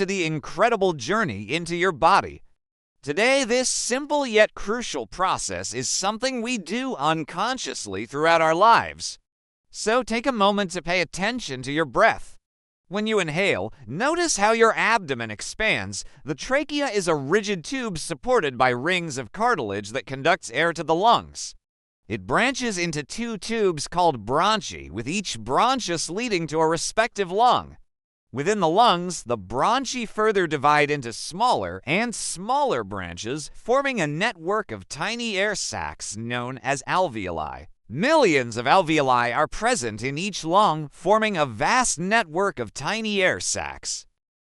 to the incredible journey into your body. Today, this simple yet crucial process is something we do unconsciously throughout our lives. So take a moment to pay attention to your breath. When you inhale, notice how your abdomen expands. The trachea is a rigid tube supported by rings of cartilage that conducts air to the lungs. It branches into two tubes called bronchi, with each bronchus leading to a respective lung. Within the lungs, the bronchi further divide into smaller and smaller branches, forming a network of tiny air sacs known as alveoli. Millions of alveoli are present in each lung, forming a vast network of tiny air sacs.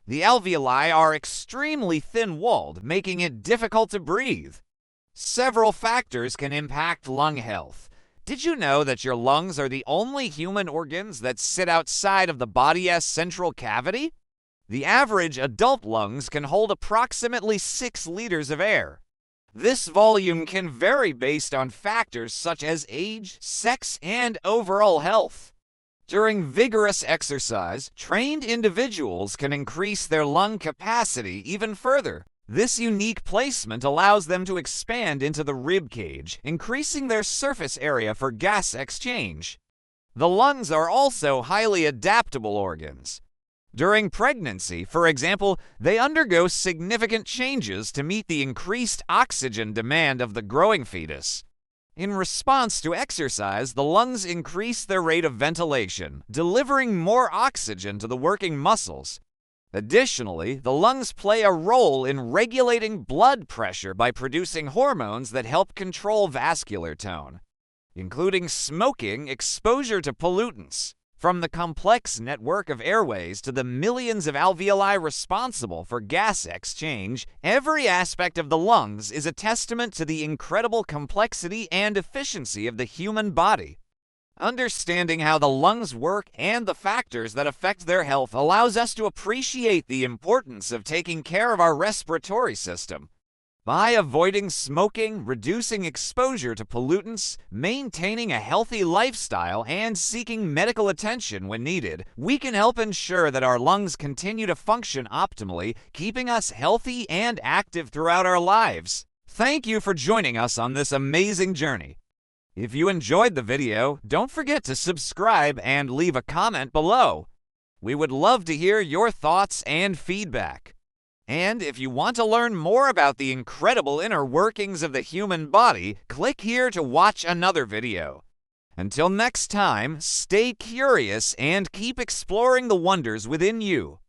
The alveoli are extremely thin-walled, making it difficult to breathe. Several factors can impact lung health. Did you know that your lungs are the only human organs that sit outside of the body's central cavity? The average adult lungs can hold approximately 6 liters of air. This volume can vary based on factors such as age, sex, and overall health. During vigorous exercise, trained individuals can increase their lung capacity even further. This unique placement allows them to expand into the rib cage, increasing their surface area for gas exchange. The lungs are also highly adaptable organs. During pregnancy, for example, they undergo significant changes to meet the increased oxygen demand of the growing fetus. In response to exercise, the lungs increase their rate of ventilation, delivering more oxygen to the working muscles. Additionally, the lungs play a role in regulating blood pressure by producing hormones that help control vascular tone, including smoking, exposure to pollutants. From the complex network of airways to the millions of alveoli responsible for gas exchange, every aspect of the lungs is a testament to the incredible complexity and efficiency of the human body. Understanding how the lungs work and the factors that affect their health allows us to appreciate the importance of taking care of our respiratory system. By avoiding smoking, reducing exposure to pollutants, maintaining a healthy lifestyle, and seeking medical attention when needed, we can help ensure that our lungs continue to function optimally, keeping us healthy and active throughout our lives. Thank you for joining us on this amazing journey. If you enjoyed the video, don't forget to subscribe and leave a comment below. We would love to hear your thoughts and feedback. And if you want to learn more about the incredible inner workings of the human body, click here to watch another video. Until next time, stay curious and keep exploring the wonders within you.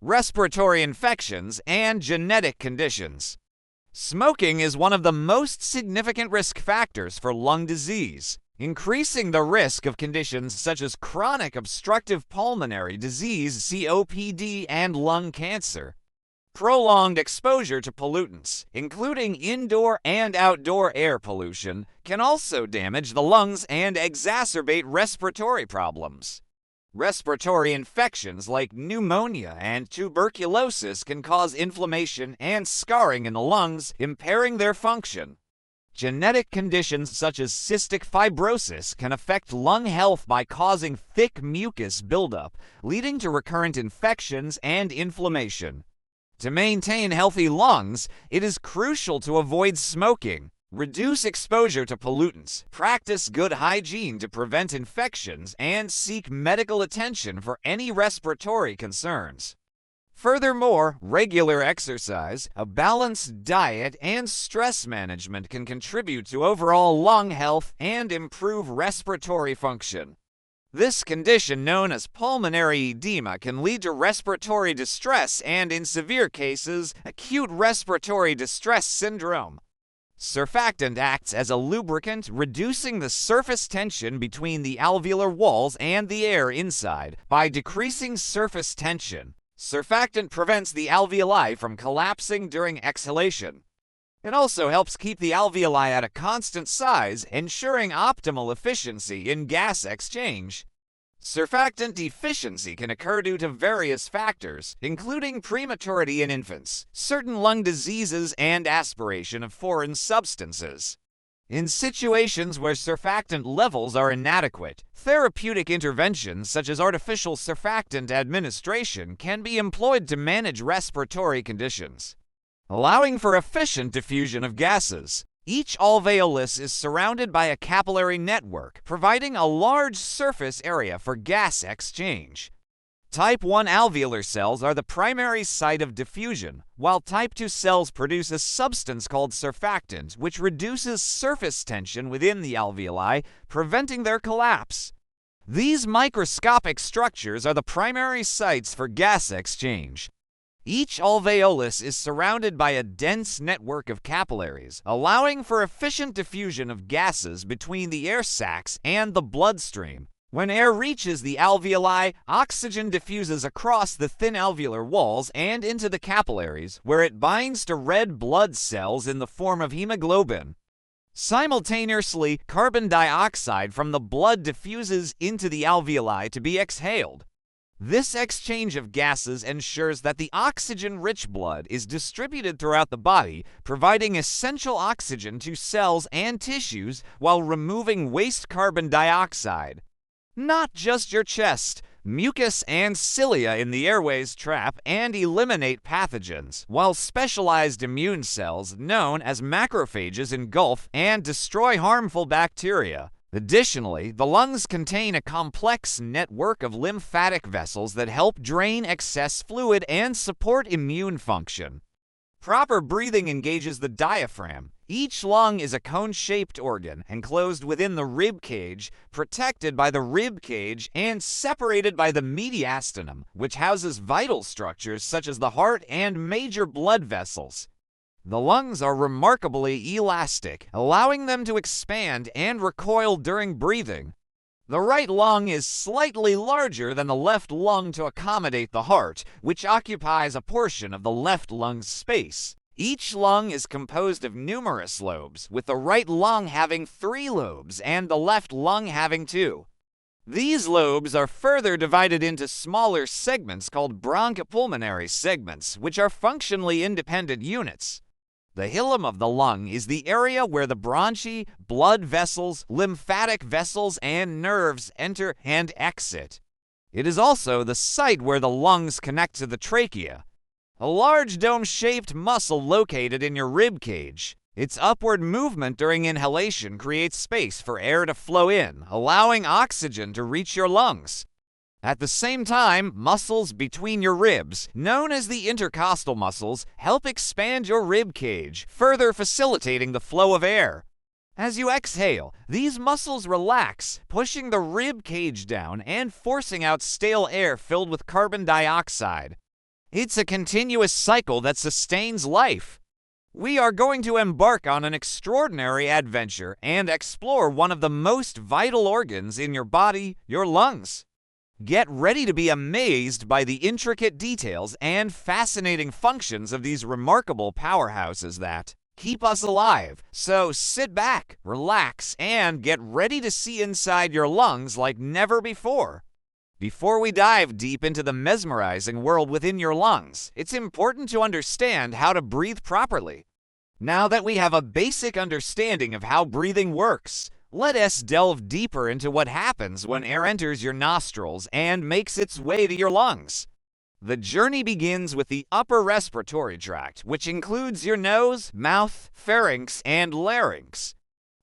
Respiratory infections and genetic conditions. Smoking is one of the most significant risk factors for lung disease, increasing the risk of conditions such as chronic obstructive pulmonary disease (COPD) and lung cancer. Prolonged exposure to pollutants, including indoor and outdoor air pollution, can also damage the lungs and exacerbate respiratory problems. Respiratory infections like pneumonia and tuberculosis can cause inflammation and scarring in the lungs, impairing their function. Genetic conditions such as cystic fibrosis can affect lung health by causing thick mucus buildup, leading to recurrent infections and inflammation. To maintain healthy lungs, it is crucial to avoid smoking, reduce exposure to pollutants, practice good hygiene to prevent infections, and seek medical attention for any respiratory concerns. Furthermore, regular exercise, a balanced diet, and stress management can contribute to overall lung health and improve respiratory function. This condition, known as pulmonary edema, can lead to respiratory distress and, in severe cases, acute respiratory distress syndrome. Surfactant acts as a lubricant, reducing the surface tension between the alveolar walls and the air inside. By decreasing surface tension, surfactant prevents the alveoli from collapsing during exhalation. It also helps keep the alveoli at a constant size, ensuring optimal efficiency in gas exchange. Surfactant deficiency can occur due to various factors, including prematurity in infants, certain lung diseases, and aspiration of foreign substances. In situations where surfactant levels are inadequate, therapeutic interventions such as artificial surfactant administration can be employed to manage respiratory conditions, allowing for efficient diffusion of gases. Each alveolus is surrounded by a capillary network, providing a large surface area for gas exchange. Type 1 alveolar cells are the primary site of diffusion, while Type 2 cells produce a substance called surfactant, which reduces surface tension within the alveoli, preventing their collapse. These microscopic structures are the primary sites for gas exchange. Each alveolus is surrounded by a dense network of capillaries, allowing for efficient diffusion of gases between the air sacs and the bloodstream. When air reaches the alveoli, oxygen diffuses across the thin alveolar walls and into the capillaries, where it binds to red blood cells in the form of hemoglobin. Simultaneously, carbon dioxide from the blood diffuses into the alveoli to be exhaled. This exchange of gases ensures that the oxygen-rich blood is distributed throughout the body, providing essential oxygen to cells and tissues while removing waste carbon dioxide. Not just your chest, mucus and cilia in the airways trap and eliminate pathogens, while specialized immune cells known as macrophages engulf and destroy harmful bacteria. Additionally, the lungs contain a complex network of lymphatic vessels that help drain excess fluid and support immune function. Proper breathing engages the diaphragm. Each lung is a cone-shaped organ enclosed within the rib cage, protected by the rib cage and separated by the mediastinum, which houses vital structures such as the heart and major blood vessels. The lungs are remarkably elastic, allowing them to expand and recoil during breathing. The right lung is slightly larger than the left lung to accommodate the heart, which occupies a portion of the left lung's space. Each lung is composed of numerous lobes, with the right lung having 3 lobes and the left lung having 2. These lobes are further divided into smaller segments called bronchopulmonary segments, which are functionally independent units. The hilum of the lung is the area where the bronchi, blood vessels, lymphatic vessels, and nerves enter and exit. It is also the site where the lungs connect to the trachea, a large dome-shaped muscle located in your rib cage. Its upward movement during inhalation creates space for air to flow in, allowing oxygen to reach your lungs. At the same time, muscles between your ribs, known as the intercostal muscles, help expand your rib cage, further facilitating the flow of air. As you exhale, these muscles relax, pushing the rib cage down and forcing out stale air filled with carbon dioxide. It's a continuous cycle that sustains life. We are going to embark on an extraordinary adventure and explore one of the most vital organs in your body, your lungs. Get ready to be amazed by the intricate details and fascinating functions of these remarkable powerhouses that keep us alive. So sit back, relax, and get ready to see inside your lungs like never before. Before we dive deep into the mesmerizing world within your lungs, it's important to understand how to breathe properly. Now that we have a basic understanding of how breathing works, let us delve deeper into what happens when air enters your nostrils and makes its way to your lungs. The journey begins with the upper respiratory tract, which includes your nose, mouth, pharynx, and larynx.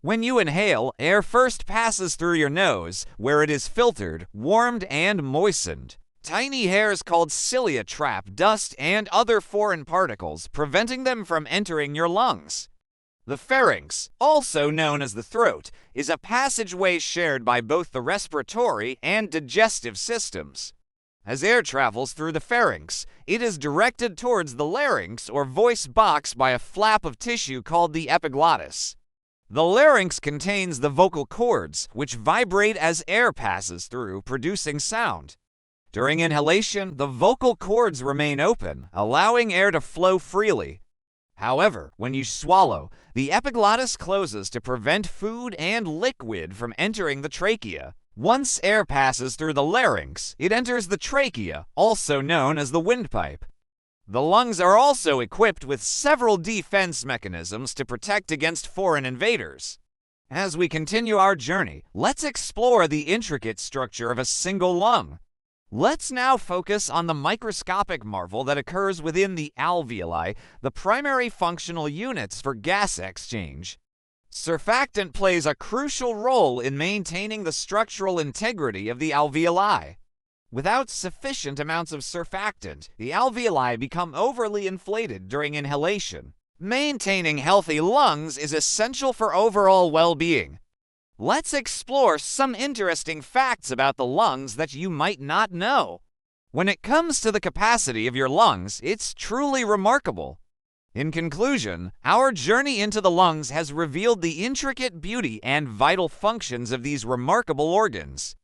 When you inhale, air first passes through your nose, where it is filtered, warmed, and moistened. Tiny hairs called cilia trap dust and other foreign particles, preventing them from entering your lungs. The pharynx, also known as the throat, is a passageway shared by both the respiratory and digestive systems. As air travels through the pharynx, it is directed towards the larynx or voice box by a flap of tissue called the epiglottis. The larynx contains the vocal cords, which vibrate as air passes through, producing sound. During inhalation, the vocal cords remain open, allowing air to flow freely. However, when you swallow, the epiglottis closes to prevent food and liquid from entering the trachea. Once air passes through the larynx, it enters the trachea, also known as the windpipe. The lungs are also equipped with several defense mechanisms to protect against foreign invaders. As we continue our journey, let's explore the intricate structure of a single lung. Let's now focus on the microscopic marvel that occurs within the alveoli, the primary functional units for gas exchange. Surfactant plays a crucial role in maintaining the structural integrity of the alveoli. Without sufficient amounts of surfactant, the alveoli become overly inflated during inhalation. Maintaining healthy lungs is essential for overall well-being. Let's explore some interesting facts about the lungs that you might not know. When it comes to the capacity of your lungs, it's truly remarkable. In conclusion, our journey into the lungs has revealed the intricate beauty and vital functions of these remarkable organs.